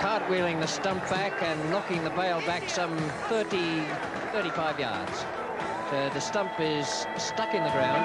Cartwheeling the stump back and knocking the bail back some 35 yards. So the stump is stuck in the ground.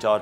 4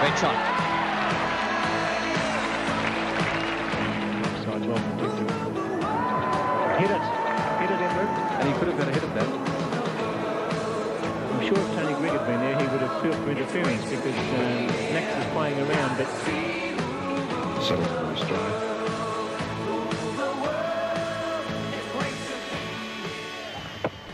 Great shot. Hit it inward, and he could have got a hit of that. I'm sure if Tony Grigg had been there, he would have felt for interference because Max was playing around, but settled for his stride.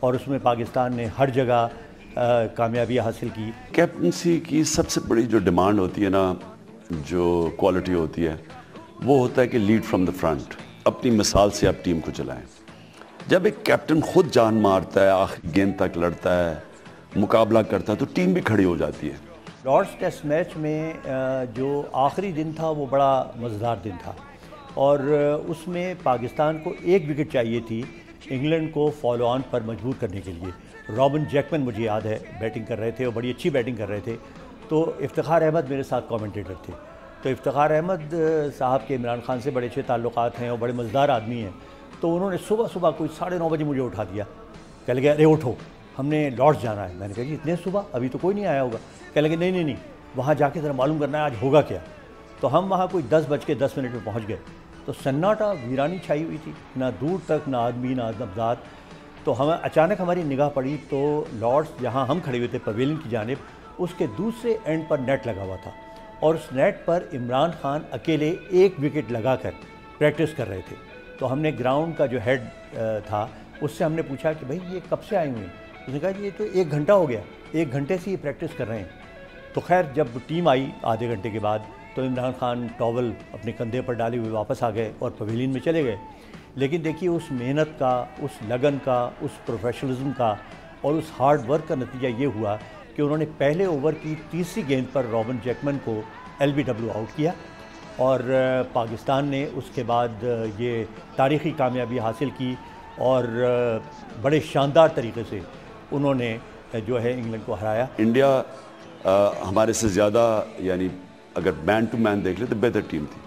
اور اس میں پاکستان نے ہر جگہ کامیابی حاصل کی. Captaincy کی سب سے بڑی جو ڈیمانڈ ہوتی ہے نا, جو کوالٹی ہوتی ہے, وہ ہوتا ہے کہ لیڈ فرام دا فرنٹ, اپنی مثال سے آپ ٹیم کو چلائیں. جب ایک کیپٹن خود جان مارتا ہے, آخری گیند تک لڑتا ہے, مقابلہ کرتا ہے, تو ٹیم بھی کھڑی ہو جاتی ہے. لارڈس ٹیسٹ میچ میں جو آخری دن تھا وہ بڑا مزیدار دن تھا, اور اس میں پاکستان کو ایک وکٹ چاہیے تھی انگلینڈ کو فالو آن پر مجبور کرنے کے لیے. رابن جیکمن مجھے یاد ہے بیٹنگ کر رہے تھے, اور بڑی اچھی بیٹنگ کر رہے تھے. تو افتخار احمد میرے ساتھ کامنٹیٹر تھے. تو افتخار احمد صاحب کے عمران خان سے بڑے اچھے تعلقات ہیں اور بڑے مزیدار آدمی ہیں. تو انہوں نے صبح کوئی 9:30 بجے مجھے اٹھا دیا. کہہ لگے ارے اٹھو, ہم نے لارڈس جانا ہے. میں نے کہا جی اتنے صبح, ابھی تو کوئی نہیں آیا ہوگا. کہہ لگے نہیں, وہاں جا کے ذرا معلوم کرنا ہے آج ہوگا کیا. تو ہم وہاں کوئی 10:10 میں پہنچ گئے. تو سناٹا ویرانی چھائی ہوئی تھی, نہ دور تک نہ آدمی نہ نبضات. تو ہمیں اچانک ہماری نگاہ پڑی تو لارڈس جہاں ہم کھڑے ہوئے تھے پویلین کی جانب, اس کے دوسرے اینڈ پر نیٹ لگا ہوا تھا, اور اس نیٹ پر عمران خان اکیلے ایک وکٹ لگا کر پریکٹس کر رہے تھے. تو ہم نے گراؤنڈ کا جو ہیڈ تھا اس سے ہم نے پوچھا کہ بھائی یہ کب سے آئے ہوئے ہیں؟ اس نے کہا جی یہ تو 1 گھنٹہ ہو گیا, 1 گھنٹے سے یہ پریکٹس کر رہے ہیں. تو خیر جب ٹیم آئی آدھے گھنٹے کے بعد تو عمران خان ٹاول اپنے کندھے پر ڈالے ہوئے واپس آ گئے اور پویلین میں چلے گئے. لیکن دیکھیے اس محنت کا, اس لگن کا, اس پروفیشنلزم کا اور اس ہارڈ ورک کا نتیجہ یہ ہوا کہ انہوں نے پہلے اوور کی تیسری گیند پر رابن جیکمن کو LBW آؤٹ کیا, اور پاکستان نے اس کے بعد یہ تاریخی کامیابی حاصل کی, اور بڑے شاندار طریقے سے انہوں نے جو ہے انگلینڈ کو ہرایا. انڈیا ہمارے سے زیادہ, یعنی اگر مین ٹو مین دیکھ لیں تو بہتر ٹیم تھی.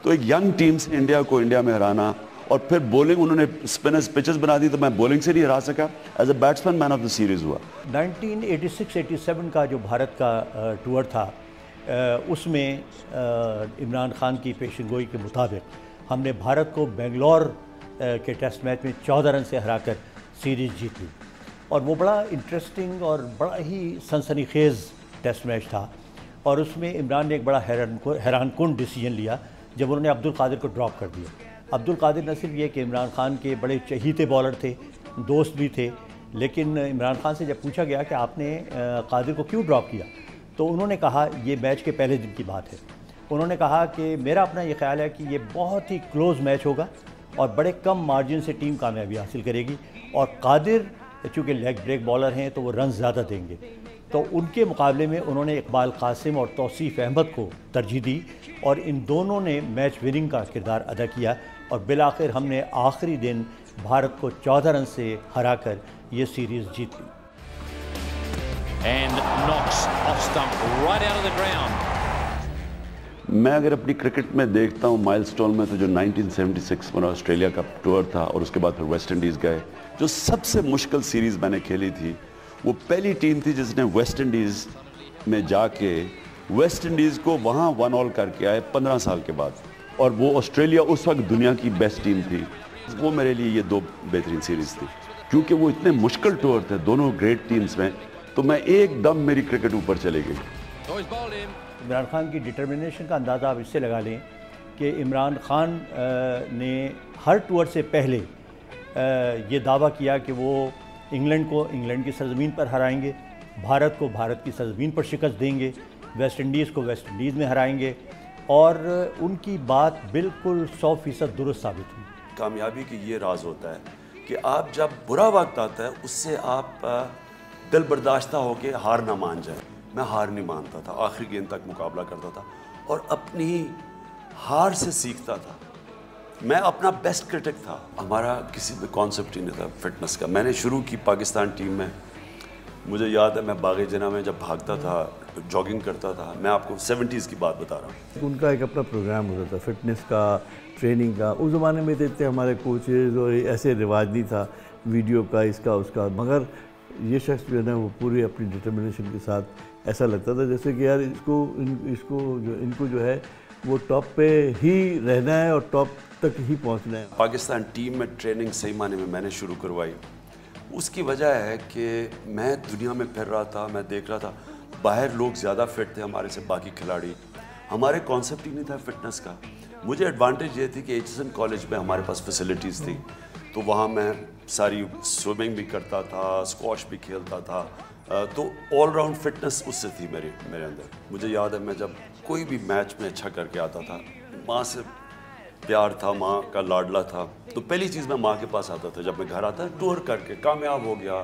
تو ایک ینگ ٹیم سے انڈیا کو انڈیا میں ہرانا, اور پھر بولنگ انہوں نے اسپنرز پچز بنا دی, تو میں بولنگ سے نہیں ہرا سکا. As a batsman man of the series ہوا. 1986-87 کا جو بھارت کا ٹور تھا, اس میں عمران خان کی پیشن گوئی کے مطابق ہم نے بھارت کو بنگلور کے ٹیسٹ میچ میں 14 رن سے ہرا کر سیریز جیت لی. اور وہ بڑا انٹرسٹنگ اور بڑا ہی سنسنی خیز ٹیسٹ میچ تھا, اور اس میں عمران نے ایک بڑا حیران کن ڈیسیجن لیا جب انہوں نے عبد القادر کو ڈراپ کر دیا. عبد القادر نہ صرف یہ کہ عمران خان کے بڑے چہیتے بالر تھے, دوست بھی تھے, لیکن عمران خان سے جب پوچھا گیا کہ آپ نے قادر کو کیوں ڈراپ کیا, تو انہوں نے کہا یہ میچ کے پہلے دن کی بات ہے. انہوں نے کہا کہ میرا اپنا یہ خیال ہے کہ یہ بہت ہی کلوز میچ ہوگا اور بڑے کم مارجن سے ٹیم کامیابی حاصل کرے گی, اور قادر چونکہ لیگ بریک بالر ہیں تو وہ رنز زیادہ دیں گے. تو ان کے مقابلے میں انہوں نے اقبال قاسم اور توصیف احمد کو ترجیح دی, اور ان دونوں نے میچ وننگ کا کردار ادا کیا, اور بالآخر ہم نے آخری دن بھارت کو 14 رن سے ہرا کر یہ سیریز جیت لی. میں اگر اپنی کرکٹ میں دیکھتا ہوں مائل سٹون میں, تو جو 1976 میں آسٹریلیا کا ٹور تھا اور اس کے بعد پھر ویسٹ انڈیز گئے, جو سب سے مشکل سیریز میں نے کھیلی تھی, وہ پہلی ٹیم تھی جس نے ویسٹ انڈیز میں جا کے ویسٹ انڈیز کو وہاں 1-all کر کے آئے 15 سال کے بعد, اور وہ آسٹریلیا اس وقت دنیا کی بیسٹ ٹیم تھی. وہ میرے لیے یہ 2 بہترین سیریز تھی, کیونکہ وہ اتنے مشکل ٹور تھے دونوں گریٹ ٹیمز میں, تو میں ایک دم میری کرکٹ اوپر چلے گئی. عمران خان کی ڈٹرمنیشن کا اندازہ آپ اس سے لگا لیں کہ عمران خان نے ہر ٹور سے پہلے یہ دعویٰ کیا کہ وہ انگلینڈ کو انگلینڈ کی سرزمین پر ہرائیں گے, بھارت کو بھارت کی سرزمین پر شکست دیں گے, ویسٹ انڈیز کو ویسٹ انڈیز میں ہرائیں گے, اور ان کی بات بالکل 100% درست ثابت ہوئی. کامیابی کی یہ راز ہوتا ہے کہ آپ جب برا وقت آتا ہے اس سے آپ دل برداشتہ ہو کے ہار نہ مان جائیں. میں ہار نہیں مانتا تھا, آخری گیند تک مقابلہ کرتا تھا اور اپنی ہار سے سیکھتا تھا. میں اپنا بیسٹ کرٹک تھا. ہمارا کسی بھی کانسیپٹ ہی نہیں تھا فٹنس کا. میں نے شروع کی پاکستان ٹیم میں, مجھے یاد ہے میں باغ جناح میں جب بھاگتا تھا, جاگنگ کرتا تھا. میں آپ کو 70s کی بات بتا رہا ہوں. ان کا ایک اپنا پروگرام ہوتا تھا فٹنس کا, ٹریننگ کا. اس زمانے میں دیکھتے ہمارے کوچز اور ایسے رواج نہیں تھا ویڈیو کا, اس کا اس کا, مگر یہ شخص جو ہے نا وہ پوری اپنی ڈٹرمنیشن کے ساتھ ایسا لگتا تھا جیسے کہ یار ان کو جو ہے وہ ٹاپ پہ ہی رہنا ہے اور ٹاپ تک ہی پہنچنا ہے. پاکستان ٹیم میں ٹریننگ صحیح معنی میں نے شروع کروائی. اس کی وجہ ہے کہ میں دنیا میں پھر رہا تھا, میں دیکھ رہا تھا باہر لوگ زیادہ فٹ تھے ہمارے سے باقی کھلاڑی. ہمارے کانسیپٹ ہی نہیں تھا فٹنس کا. مجھے ایڈوانٹیج یہ تھی کہ HSN کالج میں ہمارے پاس فیسلٹیز تھی, تو وہاں میں ساری سوئمنگ بھی کرتا تھا, اسکواش بھی کھیلتا تھا, تو آل راؤنڈ فٹنس اس سے تھی میرے اندر. مجھے یاد ہے میں جب کوئی بھی میچ میں اچھا کر کے آتا تھا, ماں سے پیار تھا, ماں کا لاڈلا تھا, تو پہلی چیز میں ماں کے پاس آتا تھا جب میں گھر آتا, ٹور کر کے کامیاب ہو گیا,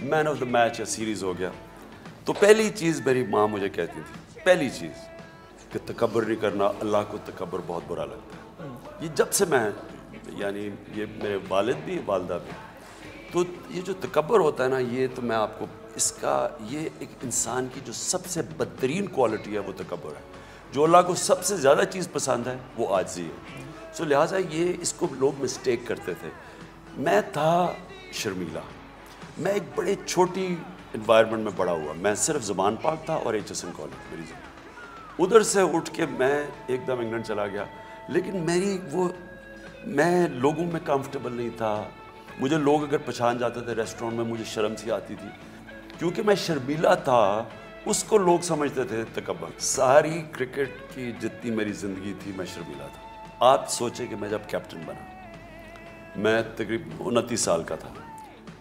مین آف دا میچ یا سیریز ہو گیا, تو پہلی چیز میری ماں مجھے کہتی تھی, پہلی چیز کہ تکبر نہیں کرنا, اللہ کو تکبر بہت برا لگتا ہے. یہ جب سے میں, یعنی یہ میرے والد بھی والدہ بھی, تو یہ جو تکبر ہوتا ہے نا, یہ تو میں آپ کو اس کا, یہ ایک انسان کی جو سب سے بدترین کوالٹی ہے وہ تکبر ہے. جو اللہ کو سب سے زیادہ چیز پسند ہے وہ عاجزی ہے. سو لہٰذا یہ اس کو لوگ مسٹیک کرتے تھے. میں تھا شرمیلا, میں ایک بڑے چھوٹی انوائرمنٹ میں بڑا ہوا. میں صرف زبان پاک تھا اور HSN کالج میری زبان. ادھر سے اٹھ کے میں ایک دم انگلینڈ چلا گیا, لیکن میں لوگوں میں کمفرٹیبل نہیں تھا. مجھے لوگ اگر پہچان جاتے تھے ریسٹورینٹ میں, مجھے شرم سی آتی تھی, کیونکہ میں شرمیلا تھا. اس کو لوگ سمجھتے تھے تکبر. ساری کرکٹ کی جتنی میری زندگی تھی میں شرمیلا تھا. آپ سوچیں کہ میں جب کیپٹن بنا, میں تقریباً 29 سال کا تھا,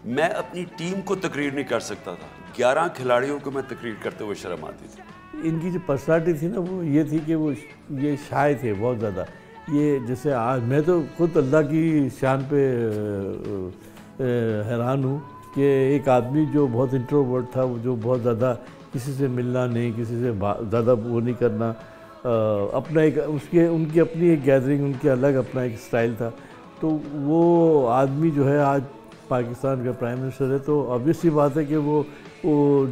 میں اپنی ٹیم کو تقریر نہیں کر سکتا تھا. 11 کھلاڑیوں کو میں تقریر کرتے ہوئے شرم آتی تھی. ان کی جو پرسنالٹی تھی نا وہ یہ تھی کہ وہ یہ شائع تھے بہت زیادہ. یہ جیسے آج میں تو خود اللہ کی شان پہ حیران ہوں کہ ایک آدمی جو بہت انٹروورٹ تھا, وہ جو بہت زیادہ کسی سے ملنا نہیں, کسی سے زیادہ وہ نہیں کرنا, اپنا ایک ان کی اپنی ایک گیدرنگ, ان کے الگ اپنا ایک سٹائل تھا. تو وہ آدمی جو ہے آج پاکستان کا پرائم منسٹر ہے, تو obvious سی بات ہے کہ وہ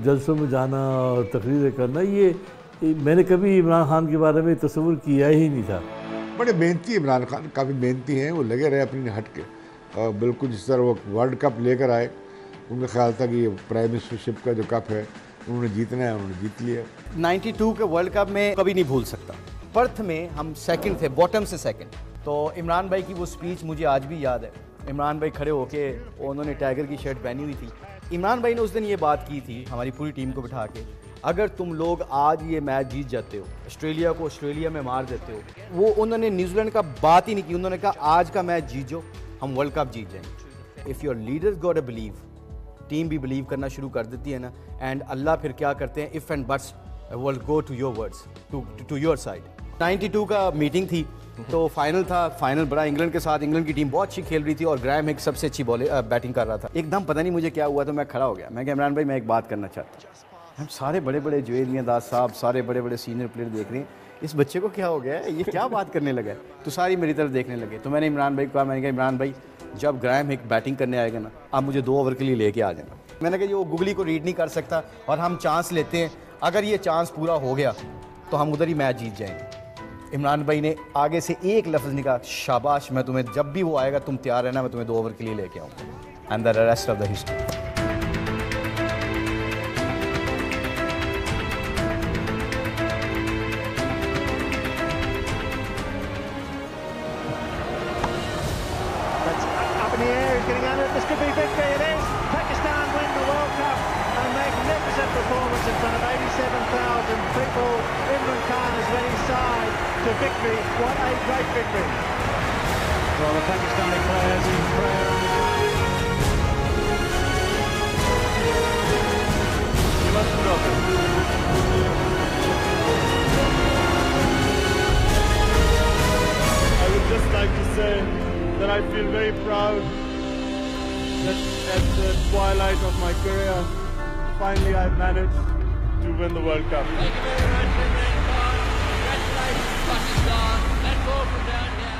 جلسوں میں جانا اور تقریریں کرنا, یہ میں نے کبھی عمران خان کے بارے میں تصور کیا ہی نہیں تھا. بڑے محنتی عمران خان, کافی محنتی ہیں, وہ لگے رہے اپنی ہٹ کے. بالکل جس طرح وہ ورلڈ کپ لے کر آئے, ان کا خیال تھا کہ یہ پرائم منسٹرشپ کا جو کپ ہے انہوں نے جیتنا ہے, انہوں نے جیت لیا. 92 کے ورلڈ کپ میں کبھی نہیں بھول سکتا. پرتھ میں ہم سیکنڈ تھے, باٹم سے سیکنڈ. تو عمران بھائی کی وہ سپیچ مجھے آج بھی یاد ہے. عمران بھائی کھڑے ہو کے, انہوں نے ٹائیگر کی شرٹ پہنی ہوئی تھی. عمران بھائی نے اس دن یہ بات کی تھی ہماری پوری ٹیم کو بٹھا کے, اگر تم لوگ آج یہ میچ جیت جاتے ہو, آسٹریلیا کو آسٹریلیا میں مار دیتے ہو, وہ انہوں نے نیوزی لینڈ کا بات ہی نہیں کی. انہوں نے کہا آج کا میچ جیت جاؤ, ہم ورلڈ کپ جیت جائیں گے. If your leaders got a blue, team بھی بلیو کرنا شروع کر دیتی ہے نا, اینڈ اللہ پھر کیا کرتے ہیں, ifs and buts will go to your words, to your side. 92 کا میٹنگ تھی, تو فائنل تھا. فائنل بڑا انگلینڈ کے ساتھ, انگلینڈ کی ٹیم بہت اچھی کھیل رہی تھی اور گرائم ہک سب سے اچھی بیٹنگ کر رہا تھا. ایک دم پتہ نہیں مجھے کیا ہوا, تو میں کھڑا ہو گیا. میں کہ عمران بھائی میں ایک بات کرنا چاہتا ہوں. ہم سارے بڑے بڑے جوید میاں داس صاحب, سارے بڑے بڑے سینئر پلیئر دیکھ رہے ہیں, اس بچے کو کیا ہو گیا ہے, یہ کیا بات کرنے لگا ہے. تو ساری میری طرف دیکھنے لگے. تو میں نے عمران بھائی کو کہا, میں نے کہا عمران بھائی جب گرائم ہک بیٹنگ کرنے آئے گا نا, آپ مجھے 2 اوور کے لیے لے کے آ جانا. میں نے کہا یہ وہ گگلی کو ریڈ نہیں کر سکتا اور ہم چانس لیتے ہیں, اگر یہ چانس پورا ہو گیا تو ہم ادھر ہی میچ جیت جائیں گے. عمران بھائی نے آگے سے ایک لفظ نہیں کہا, شاباش, میں تمہیں جب بھی وہ آئے گا تم تیار رہنا, میں تمہیں 2 اوور کے لیے لے کے آؤں گا. And the rest of the history. In front of 87,000 people, Imran Khan has led his side to victory. What a great victory! Well, the Pakistani players in prayer. You must stop it. I would just like to say that I feel very proud that at the twilight of my career, finally I've managed to win the World Cup. Thank you very much, Imran Khan. Congratulations, Pakistan. Let's go from down here.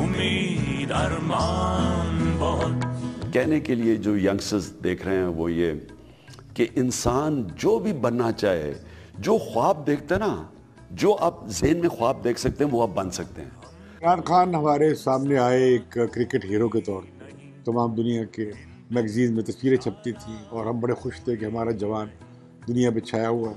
امید ارمان بہت. کہنے کے لیے جو youngsters دیکھ رہے ہیں وہ یہ کہ انسان جو بھی بننا چاہے, جو خواب دیکھتا ہے نا, جو آپ ذہن میں خواب دیکھ سکتے ہیں وہ آپ بن سکتے ہیں. عمران خان ہمارے سامنے آئے ایک کرکٹ ہیرو کے طور پہ. تمام دنیا کے میگزین میں تصویریں چھپتی تھیں اور ہم بڑے خوش تھے کہ ہمارا جوان دنیا پہ چھایا ہوا ہے.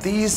30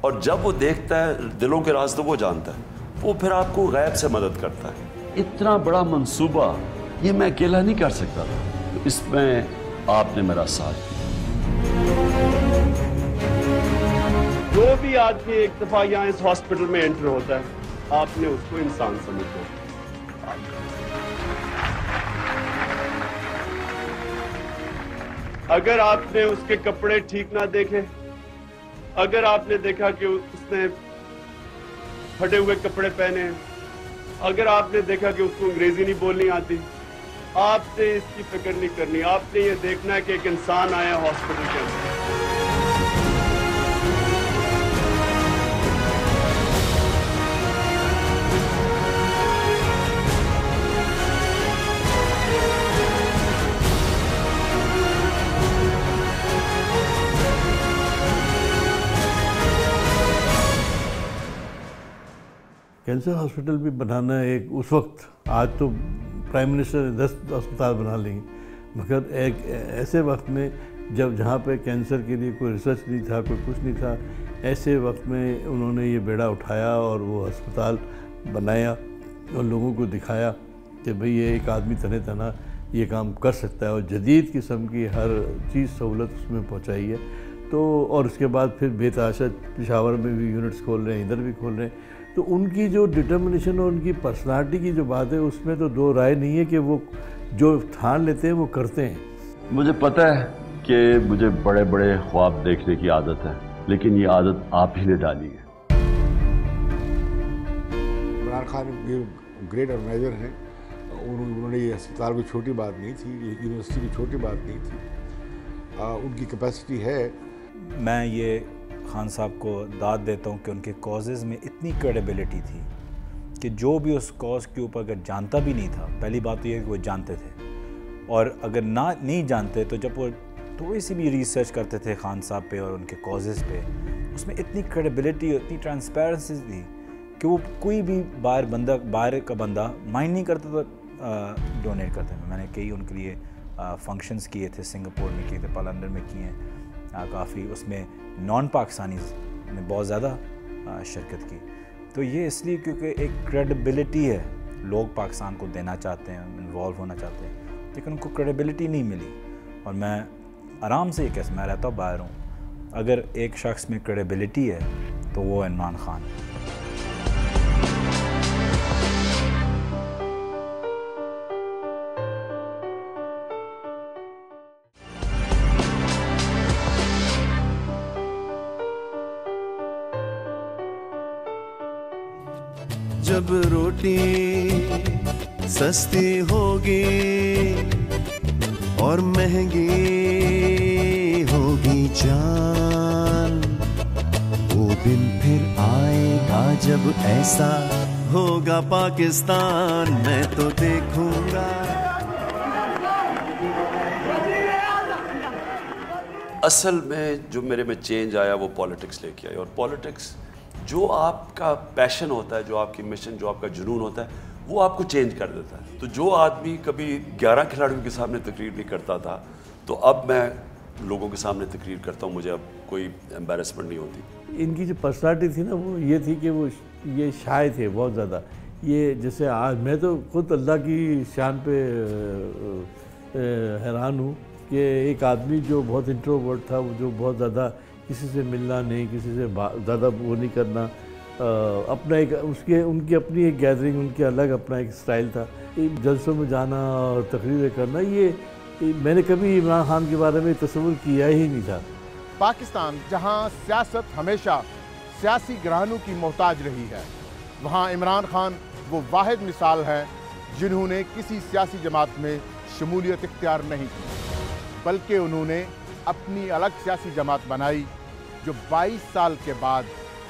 اور جب وہ دیکھتا ہے دلوں کے راز تو وہ جانتا ہے, وہ پھر آپ کو غیب سے مدد کرتا ہے. اتنا بڑا منصوبہ یہ میں اکیلا نہیں کر سکتا تھا, تو اس میں آپ نے میرا ساتھ دیا. جو بھی آدمی ایک دفعہ یہاں اس ہاسپٹل میں انٹر ہوتا ہے, آپ نے اس کو انسان سمجھو. اگر آپ نے اس کے کپڑے ٹھیک نہ دیکھے, اگر آپ نے دیکھا کہ اس نے پھٹے ہوئے کپڑے پہنے ہیں, اگر آپ نے دیکھا کہ اس کو انگریزی نہیں بولنی آتی, آپ نے اس کی فکر نہیں کرنی. آپ نے یہ دیکھنا ہے کہ ایک انسان آیا ہاسپٹل کے اندر. کینسر ہاسپٹل بھی بنانا ایک اس وقت, آج تو پرائم منسٹر نے 10 اسپتال بنا لیں گے, مگر ایک ایسے وقت میں جب جہاں پہ کینسر کے لیے کوئی ریسرچ نہیں تھا, کوئی کچھ نہیں تھا, ایسے وقت میں انہوں نے یہ بیڑا اٹھایا اور وہ ہسپتال بنایا اور لوگوں کو دکھایا کہ بھئی یہ ایک آدمی تنہ تنہا یہ کام کر سکتا ہے, اور جدید قسم کی ہر چیز سہولت اس میں پہنچائی ہے. تو اور اس کے بعد پھر بے تحاشا پشاور میں بھی یونٹس کھول رہے ہیں, ادھر بھی کھول رہے ہیں. تو ان کی جو ڈٹرمنیشن اور ان کی پرسنالٹی کی جو بات ہے, اس میں تو دو رائے نہیں ہے کہ وہ جو ٹھان لیتے ہیں وہ کرتے ہیں. مجھے پتہ ہے کہ مجھے بڑے بڑے خواب دیکھنے کی عادت ہے, لیکن یہ عادت آپ ہی نے ڈالی ہے. عمران خان یہ گریٹ آرگنائزر ہیں, انہوں نے یہ ہسپتال کوئی چھوٹی بات نہیں تھی, یہ یونیورسٹی کی چھوٹی بات نہیں تھی, ان کی کیپیسٹی ہے. میں یہ خان صاحب کو داد دیتا ہوں کہ ان کے کازز میں اتنی کریڈیبلٹی تھی کہ جو بھی اس کاز کے اوپر اگر جانتا بھی نہیں تھا, پہلی بات تو یہ ہے کہ وہ جانتے تھے, اور اگر نہیں جانتے تو جب وہ تھوڑی سی بھی ریسرچ کرتے تھے خان صاحب پہ اور ان کے کازز پہ, اس میں اتنی کریڈیبلٹی اور اتنی ٹرانسپیرنسی تھی کہ وہ کوئی بھی باہر کا بندہ مائنڈ نہیں کرتا تو ڈونیٹ کرتے ہیں. میں نے کئی ان کے لیے فنکشنز کیے تھے, سنگاپور میں کیے تھے, لندن میں کیے ہیں کافی. اس میں نان پاکستانیز نے بہت زیادہ شرکت کی. تو یہ اس لیے کیونکہ ایک کریڈیبلٹی ہے, لوگ پاکستان کو دینا چاہتے ہیں, انوالو ہونا چاہتے ہیں, لیکن ان کو کریڈیبلٹی نہیں ملی. اور میں آرام سے یہ کہہ, میں رہتا ہوں باہر ہوں, اگر ایک شخص میں کریڈیبلٹی ہے تو وہ عمران خان ہے. جب روٹی سستی ہوگی اور مہنگی ہوگی جان, وہ دن پھر آئے گا جب ایسا ہوگا پاکستان, میں تو دیکھوں گا. اصل میں جو میرے میں چینج آیا وہ پالیٹکس لے کے آئی, اور پالیٹکس جو آپ کا پیشن ہوتا ہے, جو آپ کی مشن, جو آپ کا جنون ہوتا ہے, وہ آپ کو چینج کر دیتا ہے. تو جو آدمی کبھی 11 کھلاڑیوں کے سامنے تقریر نہیں کرتا تھا, تو اب میں لوگوں کے سامنے تقریر کرتا ہوں, مجھے اب کوئی ایمبیرسمنٹ نہیں ہوتی. ان کی جو پرسنالٹی تھی نا, وہ یہ تھی کہ وہ یہ شائع تھے بہت زیادہ. یہ جیسے آج میں تو خود اللہ کی شان پہ حیران ہوں کہ ایک آدمی جو بہت انٹروورٹ تھا, وہ جو بہت زیادہ کسی سے ملنا نہیں, کسی سے زیادہ وہ نہیں کرنا, اپنا ایک ان کی اپنی ایک گیدرنگ, ان کے الگ اپنا ایک سٹائل تھا. جلسوں میں جانا اور تقریریں کرنا, یہ میں نے کبھی عمران خان کے بارے میں تصور کیا ہی نہیں تھا. پاکستان جہاں سیاست ہمیشہ سیاسی گرہنوں کی محتاج رہی ہے, وہاں عمران خان وہ واحد مثال ہیں جنہوں نے کسی سیاسی جماعت میں شمولیت اختیار نہیں کی, بلکہ انہوں نے اپنی الگ سیاسی جماعت بنائی جو 22 سال کے بعد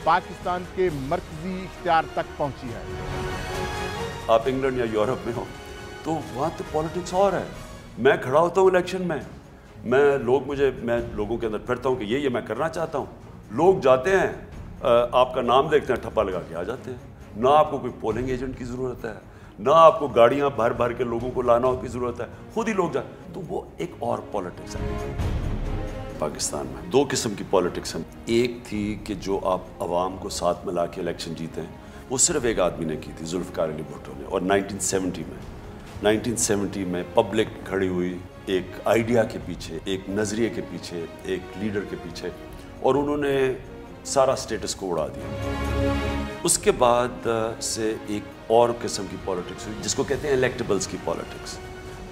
پاکستان کے مرکزی اختیار تک پہنچی ہے. آپ انگلینڈ یا یورپ میں ہو تو وہاں تو پالیٹکس اور ہے. میں کھڑا ہوتا ہوں الیکشن میں, میں لوگوں کے اندر پھرتا ہوں کہ یہ میں کرنا چاہتا ہوں. لوگ جاتے ہیں, آپ کا نام دیکھتے ہیں, ٹھپا لگا کے آ جاتے ہیں. نہ آپ کو کوئی پولنگ ایجنٹ کی ضرورت ہے, نہ آپ کو گاڑیاں بھر کے لوگوں کو لانا کی ضرورت ہے, خود ہی لوگ جائیں. تو وہ ایک اور پالیٹکس ہے. پاکستان میں 2 قسم کی پالیٹکس ہیں. ایک تھی کہ جو آپ عوام کو ساتھ ملا کے الیکشن جیتے ہیں, وہ صرف ایک آدمی نے کی تھی, ذوالفقار علی بھٹو نے. اور 1970 میں پبلک کھڑی ہوئی ایک آئیڈیا کے پیچھے, ایک نظریے کے پیچھے, ایک لیڈر کے پیچھے, اور انہوں نے سارا سٹیٹس کو اڑا دیا. اس کے بعد سے ایک اور قسم کی پالیٹکس ہوئی جس کو کہتے ہیں الیکٹیبلز کی پالیٹکس.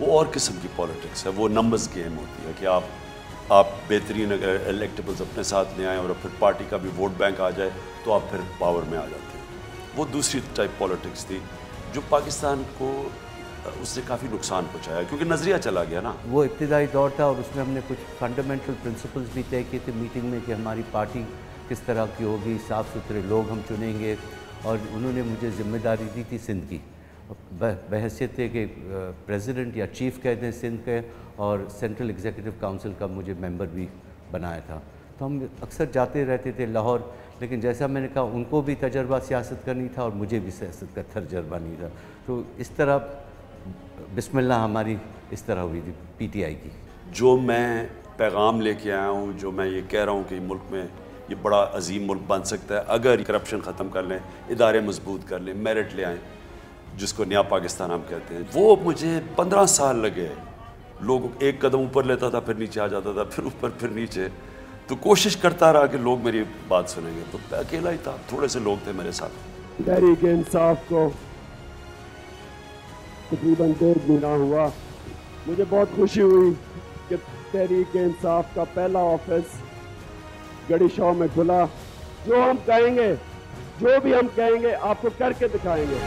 وہ اور قسم کی پالیٹکس ہے, وہ نمبرز گیم ہوتی ہے کہ آپ بہترین اگر الیکٹیبلز اپنے ساتھ لے آئیں اور پھر پارٹی کا بھی ووٹ بینک آ جائے تو آپ پھر پاور میں آ جاتے ہیں. وہ دوسری ٹائپ پالیٹکس تھی جو پاکستان کو اس سے کافی نقصان پہنچایا کیونکہ نظریہ چلا گیا نا. وہ ابتدائی دور تھا اور اس میں ہم نے کچھ فنڈامنٹل پرنسپلز بھی طے کیے تھے میٹنگ میں کہ ہماری پارٹی کس طرح کی ہوگی, صاف ستھرے لوگ ہم چنیں گے. اور انہوں نے مجھے ذمہ داری دی تھی سندھ کی, بحیثیت ہے کہ پریزیڈنٹ یا چیف کہتے ہیں سندھ کے, اور سینٹرل ایگزیکٹو کاؤنسل کا مجھے ممبر بھی بنایا تھا. تو ہم اکثر جاتے رہتے تھے لاہور, لیکن جیسا میں نے کہا ان کو بھی تجربہ سیاست کا نہیں تھا اور مجھے بھی سیاست کا تجربہ نہیں تھا. تو اس طرح بسم اللہ ہماری اس طرح ہوئی تھی پی ٹی آئی کی. جو میں پیغام لے کے آیا ہوں, جو میں یہ کہہ رہا ہوں کہ ملک میں یہ بڑا عظیم ملک بن سکتا ہے اگر کرپشن ختم کر لیں, ادارے مضبوط کر لیں, میرٹ لے آئیں, جس کو نیا پاکستان ہم کہتے ہیں. وہ مجھے 15 سال لگے. لوگ ایک قدم اوپر لیتا تھا, پھر نیچے آ جاتا تھا, پھر اوپر, پھر نیچے. تو کوشش کرتا رہا کہ لوگ میری بات سنیں گے. تو اکیلا ہی تھا, تھوڑے سے لوگ تھے میرے ساتھ. تحریک انصاف کو تقریباً 1.5 مہینہ ہوا. مجھے بہت خوشی ہوئی کہ تحریک انصاف کا پہلا آفس گڑی شاہ میں کھلا. جو ہم کہیں گے, جو بھی ہم کہیں گے, آپ کو کر کے دکھائیں گے.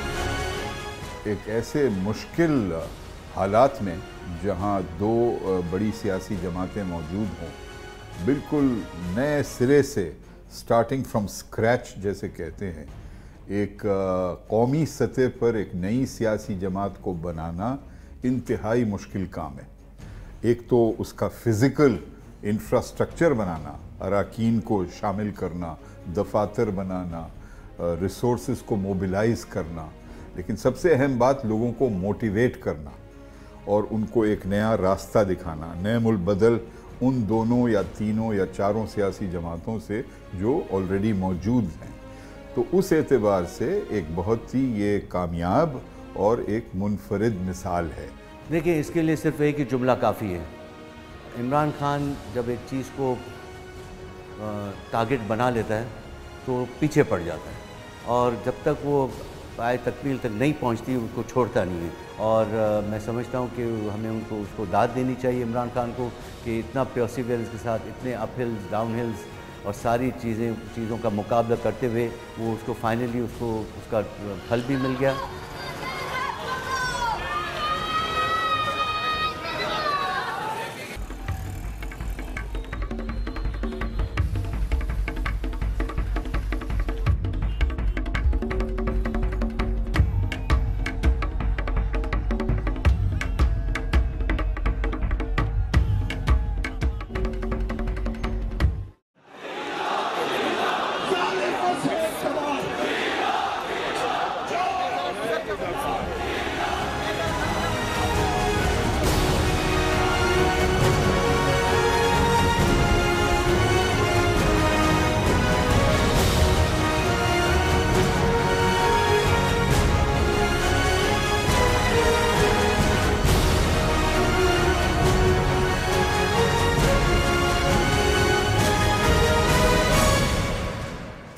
ایک ایسے مشکل حالات میں جہاں 2 بڑی سیاسی جماعتیں موجود ہوں, بالکل نئے سرے سے سٹارٹنگ فرام سکریچ جیسے کہتے ہیں, ایک قومی سطح پر ایک نئی سیاسی جماعت کو بنانا انتہائی مشکل کام ہے. ایک تو اس کا فزیکل انفراسٹرکچر بنانا, اراکین کو شامل کرنا, دفاتر بنانا, ریسورسز کو موبیلائز کرنا, لیکن سب سے اہم بات لوگوں کو موٹیویٹ کرنا اور ان کو ایک نیا راستہ دکھانا, نئے ملک بدل ان 2 یا 3 یا 4 سیاسی جماعتوں سے جو آلریڈی موجود ہیں. تو اس اعتبار سے ایک بہت ہی یہ کامیاب اور ایک منفرد مثال ہے. دیکھیں, اس کے لیے صرف ایک ہی جملہ کافی ہے. عمران خان جب ایک چیز کو ٹارگٹ بنا لیتا ہے تو پیچھے پڑ جاتا ہے, اور جب تک وہ پائے تکمیل تک نہیں پہنچتی اس کو چھوڑتا نہیں ہے. اور میں سمجھتا ہوں کہ ہمیں اس کو داد دینی چاہیے عمران خان کو کہ اتنا پرسیورنس کے ساتھ, اتنے اپ ہلز ڈاؤن ہلز اور ساری چیزوں کا مقابلہ کرتے ہوئے وہ اس کو فائنلی اس کا پھل بھی مل گیا.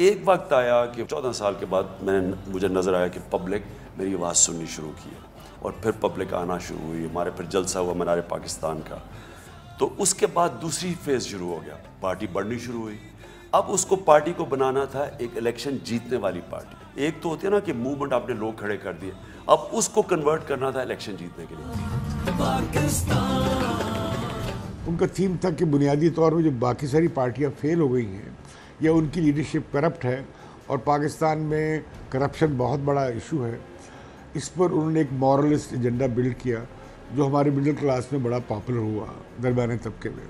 ایک وقت آیا کہ 14 سال کے بعد مجھے نظر آیا کہ پبلک میری آواز سننی شروع کی ہے, اور پھر پبلک آنا شروع ہوئی. ہمارے پھر جلسہ ہوا منار پاکستان کا. تو اس کے بعد دوسری فیز شروع ہو گیا, پارٹی بڑھنی شروع ہوئی. اب اس کو پارٹی کو بنانا تھا ایک الیکشن جیتنے والی پارٹی. ایک تو ہوتی ہے نا کہ موومنٹ آپ نے لوگ کھڑے کر دیے, اب اس کو کنورٹ کرنا تھا الیکشن جیتنے کے لیے. ان کا تھیم تھا کہ بنیادی طور پہ جو باقی ساری پارٹیاں فیل ہو گئی ہیں یا ان کی لیڈرشپ کرپٹ ہے اور پاکستان میں کرپشن بہت بڑا ایشو ہے, اس پر انہوں نے ایک مورلسٹ ایجنڈا بلڈ کیا جو ہمارے مڈل کلاس میں بڑا پاپولر ہوا درمیانے طبقے میں.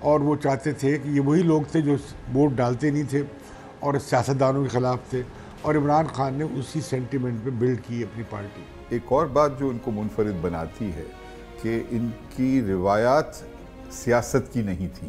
اور وہ چاہتے تھے کہ یہ وہی لوگ تھے جو ووٹ ڈالتے نہیں تھے اور سیاستدانوں کے خلاف تھے, اور عمران خان نے اسی سینٹیمنٹ پہ بلڈ کی اپنی پارٹی. ایک اور بات جو ان کو منفرد بناتی ہے کہ ان کی روایات سیاست کی نہیں تھیں,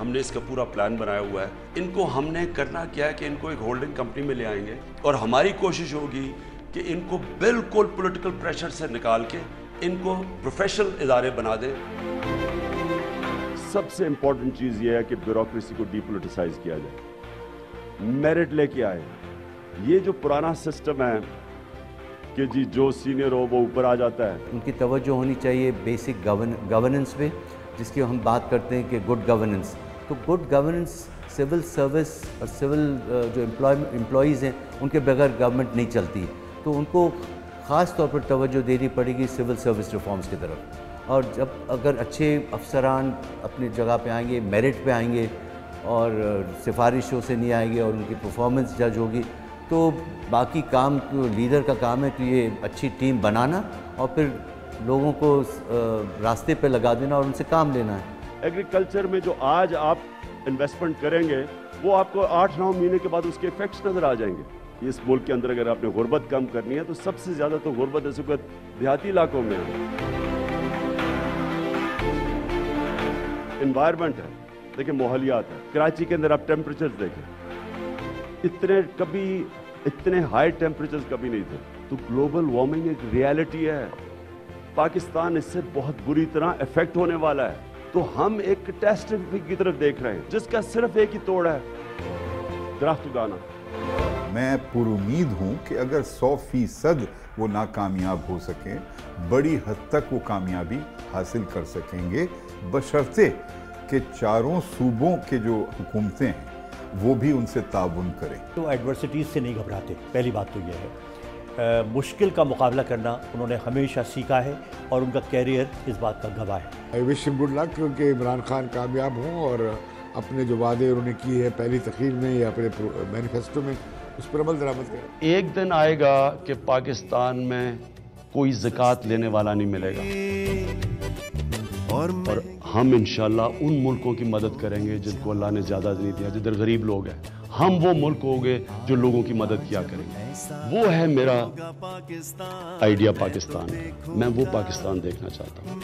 ہم نے اس کا پورا پلان بنایا ہوا ہے. ان کو ہم نے کرنا کیا ہے کہ ان کو ایک ہولڈنگ کمپنی میں لے آئیں گے اور ہماری کوشش ہوگی کہ ان کو بالکل پولیٹیکل پریشر سے نکال کے ان کو پروفیشنل ادارے بنا دیں. سب سے امپورٹنٹ چیز یہ ہے کہ بیوروکریسی کو ڈی پولیٹیسائز کیا جائے, میرٹ لے کے آئے. یہ جو پرانا سسٹم ہے کہ جی جو سینئر ہو وہ اوپر آ جاتا ہے, ان کی توجہ ہونی چاہیے بیسک گورننس پہ, جس کی ہم بات کرتے ہیں کہ گڈ گورننس. تو گڈ گورننس سول سروس اور سول جو امپلائیز ہیں ان کے بغیر گورنمنٹ نہیں چلتی. تو ان کو خاص طور پر توجہ دینی پڑے گی سول سروس ریفارمز کی طرف. اور جب اگر اچھے افسران اپنی جگہ پہ آئیں گے, میرٹ پہ آئیں گے اور سفارشوں سے نہیں آئیں گے اور ان کی پرفارمنس جج ہوگی, تو باقی کام تو لیڈر کا کام ہے کہ یہ اچھی ٹیم بنانا اور پھر لوگوں کو راستے پہ لگا دینا اور ان سے کام لینا ہے. ایگریکلچر میں جو آج آپ انویسٹمنٹ کریں گے وہ آپ کو 8-9 مہینے کے بعد اس کے ایفیکٹس نظر آ جائیں گے. اس ملک کے اندر اگر آپ نے غربت کم کرنی ہے تو سب سے زیادہ تو غربت اس وقت دیہاتی علاقوں میں ہے. انوائرمنٹ ہے, دیکھیں ماحولیات ہے. کراچی کے اندر آپ ٹیمپریچر دیکھیں, اتنے ہائی ٹیمپریچرز کبھی نہیں تھے. تو گلوبل وارمنگ ایک ریالٹی ہے. پاکستان اس سے بہت بری طرح افیکٹ ہونے والا ہے. تو ہم ایک کیٹاسٹروفی کی طرف دیکھ رہے ہیں جس کا صرف ایک ہی توڑ ہے, درخت اگانا. میں پر امید ہوں کہ اگر 100% وہ ناکامیاب ہو سکیں, بڑی حد تک وہ کامیابی حاصل کر سکیں گے, بشرطے کہ چاروں صوبوں کے جو حکومتیں ہیں وہ بھی ان سے تعاون کریں. تو ایڈورسٹیز سے نہیں گھبراتے, پہلی بات تو یہ ہے. مشکل کا مقابلہ کرنا انہوں نے ہمیشہ سیکھا ہے اور ان کا کیریئر اس بات کا گواہ ہے. I wish him good luck کہ عمران خان کامیاب ہوں اور اپنے جو وعدے انہوں نے کیے ہیں پہلی تقریر میں یا اپنے مینیفیسٹو میں اس پر عمل درآمد کریں. ایک دن آئے گا کہ پاکستان میں کوئی زکوٰۃ لینے والا نہیں ملے گا, اور ہم انشاءاللہ ان ملکوں کی مدد کریں گے جن کو اللہ نے زیادہ نہیں دیا, جدھر غریب لوگ ہیں. ہم وہ ملک ہوں گے جو لوگوں کی مدد کیا کریں گے. وہ ہے میرا آئیڈیا پاکستان. میں وہ پاکستان دیکھنا چاہتا ہوں.